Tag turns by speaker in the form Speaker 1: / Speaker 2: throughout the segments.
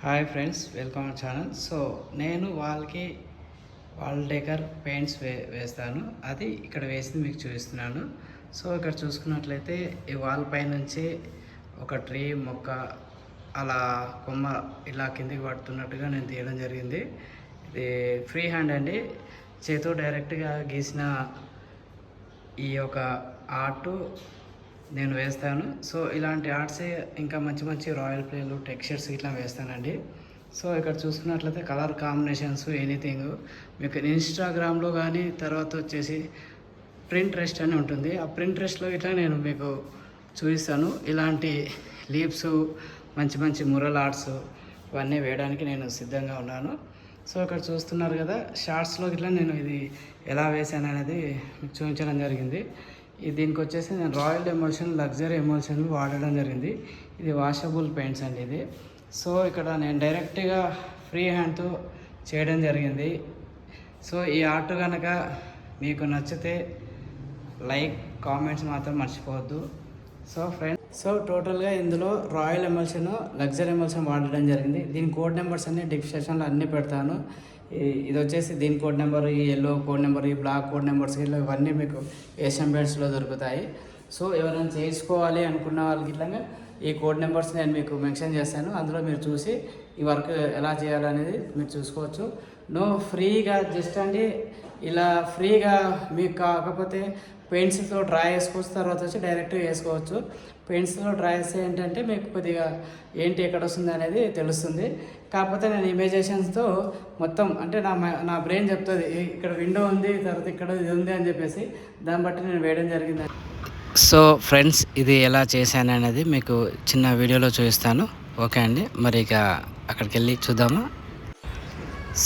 Speaker 1: Hi friends, welcome to channel. So నేను వాళ్ళకి wall decor paints వేస్తాను. అది ఇక్కడ వేసింది మీకు చూపిస్తున్నాను. సో ఇక్కడ చూసుకున్నట్లయితే ఈ వాల్ పై నుంచి ఒక ట్రీ మొక్క అలా కొమ్మ ఇలా కిందికి పడుతున్నట్టుగా నేను తీయడం జరిగింది. ఇది ఫ్రీ హ్యాండ్ అండి, చేతితో డైరెక్ట్గా గీసిన ఈ యొక్క ఆర్టు నేను వేస్తాను. సో ఇలాంటి ఆర్ట్సే ఇంకా మంచి మంచి రాయల్ ప్లేలు టెక్స్చర్స్ ఇట్లా వేస్తానండి. సో ఇక్కడ చూసుకున్నట్లయితే కలర్ కాంబినేషన్స్ ఎనీథింగ్ మీకు ఇన్స్టాగ్రామ్లో కానీ తర్వాత వచ్చేసి ప్రింట్రెస్ట్ అని ఉంటుంది. ఆ ప్రింట్రెస్ట్లో ఇట్లా నేను మీకు చూపిస్తాను. ఇలాంటి లీవ్స్ మంచి మంచి మురల్ ఆర్ట్స్ ఇవన్నీ వేయడానికి నేను సిద్ధంగా ఉన్నాను. సో ఇక్కడ చూస్తున్నారు కదా, షార్ట్స్లో ఇట్లా నేను ఇది ఎలా వేసాను అనేది మీకు చూపించడం జరిగింది. దీనికి వచ్చేసి నేను రాయల్ ఎమోషన్ లగ్జరీ ఎమోషన్ వాడడం జరిగింది. ఇది వాషబుల్ పెయింట్స్ అండి ఇది. సో ఇక్కడ నేను డైరెక్ట్గా ఫ్రీ హ్యాండ్తో చేయడం జరిగింది. సో ఈ ఆర్ట్ కనుక మీకు నచ్చితే లైక్ కామెంట్స్ మాత్రం మర్చిపోవద్దు. సో టోటల్గా ఇందులో రాయల్ ఎమల్షన్ లగ్జరీ ఎమల్షన్ వాడడం జరిగింది. దీని కోడ్ నెంబర్స్ అన్ని డిస్క్రిప్షన్లో అన్నీ పెడతాను. ఇది వచ్చేసి దీని కోడ్ నెంబర్, ఈ ఎల్లో కోడ్ నెంబర్, ఈ బ్లాక్ కోడ్ నెంబర్స్ ఇవన్నీ మీకు ఏషియన్ పెయింట్స్లో దొరుకుతాయి. సో ఎవరైనా చేసుకోవాలి అనుకున్న వాళ్ళకి ఇట్లాగా ఈ కోడ్ నెంబర్స్ నేను మీకు మెన్షన్ చేస్తాను. అందులో మీరు చూసి ఈ వర్క్ ఎలా చేయాలనేది మీరు చూసుకోవచ్చు. ఫ్రీగా జస్ట్ అండి ఇలా ఫ్రీగా మీకు కాకపోతే పెయింట్స్తో డ్రా చేసుకోవచ్చు, తర్వాత వచ్చి డైరెక్ట్గా వేసుకోవచ్చు. పెయింట్స్తో డ్రా చేస్తే ఏంటంటే మీకు కొద్దిగా ఏంటి ఎక్కడ వస్తుంది అనేది తెలుస్తుంది. కాకపోతే నేను ఇమేజేషన్స్తో మొత్తం అంటే నా బ్రెయిన్ చెప్తుంది ఇక్కడ విండో ఉంది, తర్వాత ఇక్కడ ఇది ఉంది అని చెప్పేసి దాన్ని బట్టి నేను వేయడం జరిగింది. సో ఫ్రెండ్స్, ఇది ఎలా చేశాను అనేది మీకు చిన్న వీడియోలో చూపిస్తాను. ఓకే అండి, మరి ఇక అక్కడికి వెళ్ళి చూద్దాము.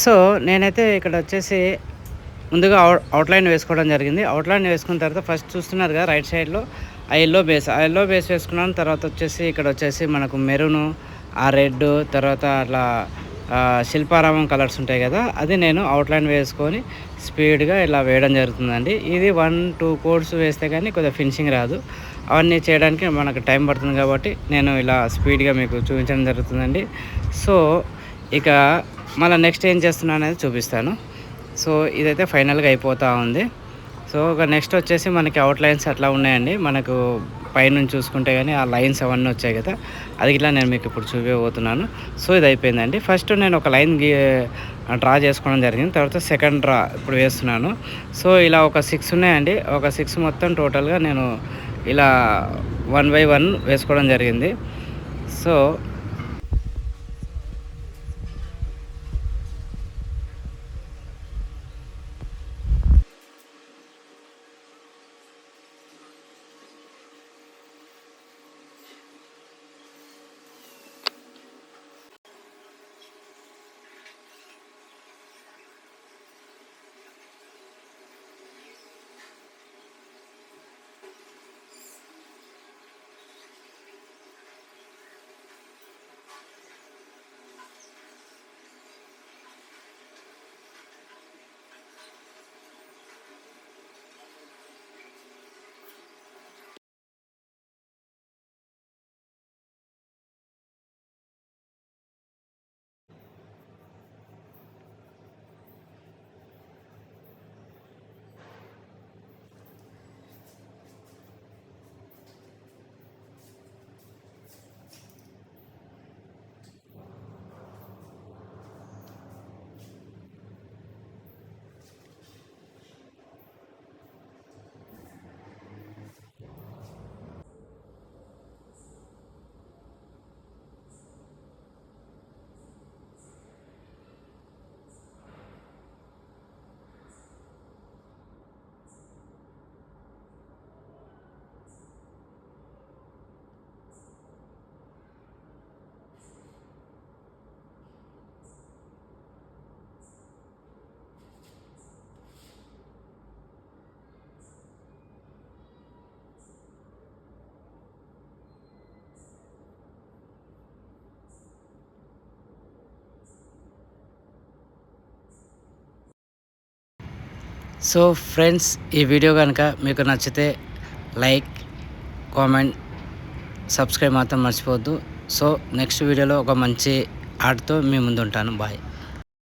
Speaker 1: సో నేనైతే ఇక్కడ వచ్చేసి ముందుగా అవుట్లైన్ వేసుకోవడం జరిగింది. అవుట్లైన్ వేసుకున్న తర్వాత ఫస్ట్ చూస్తున్నారు కదా రైట్ సైడ్లో ఆ ఎల్లో బేస్ వేసుకున్నాను. తర్వాత వచ్చేసి ఇక్కడ వచ్చేసి మనకు మెరూను, ఆ రెడ్, తర్వాత అట్లా శిల్పారామం కలర్స్ ఉంటాయి కదా, అది నేను అవుట్లైన్ వేసుకొని స్పీడ్గా ఇలా వేయడం జరుగుతుందండి. ఇది 1-2 కోడ్స్ వేస్తే కానీ కొద్దిగా ఫినిషింగ్ రాదు. అవన్నీ చేయడానికి మనకు టైం పడుతుంది కాబట్టి నేను ఇలా స్పీడ్గా మీకు చూపించడం జరుగుతుందండి. సో ఇక మళ్ళీ నెక్స్ట్ ఏం చేస్తున్నా అనేది చూపిస్తాను. సో ఇదైతే ఫైనల్గా అయిపోతూ ఉంది. సో ఒక నెక్స్ట్ వచ్చేసి మనకి అవుట్లైన్స్ అట్లా ఉన్నాయండి. మనకు పైనుంచి చూసుకుంటే కానీ ఆ లైన్స్ అవన్నీ వచ్చాయి కదా, అది ఇట్లా నేను మీకు ఇప్పుడు చూపించబోతున్నాను. సో ఇది అయిపోయిందండి. ఫస్ట్ నేను ఒక లైన్ డ్రా చేసుకోవడం జరిగింది. తర్వాత సెకండ్ డ్రా ఇప్పుడు వేస్తున్నాను. సో ఇలా ఒక 6 ఉన్నాయండి. ఒక 6 మొత్తం టోటల్గా నేను ఇలా 1 by 1 వేసుకోవడం జరిగింది. సో సో ఫ్రెండ్స్, ఈ వీడియో కనుక మీకు నచ్చితే లైక్, కామెంట్, సబ్స్క్రైబ్ మాత్రం మర్చిపోవద్దు. సో నెక్స్ట్ వీడియోలో ఒక మంచి ఆర్ట్తో మీ ముందు ఉంటాను. బాయ్.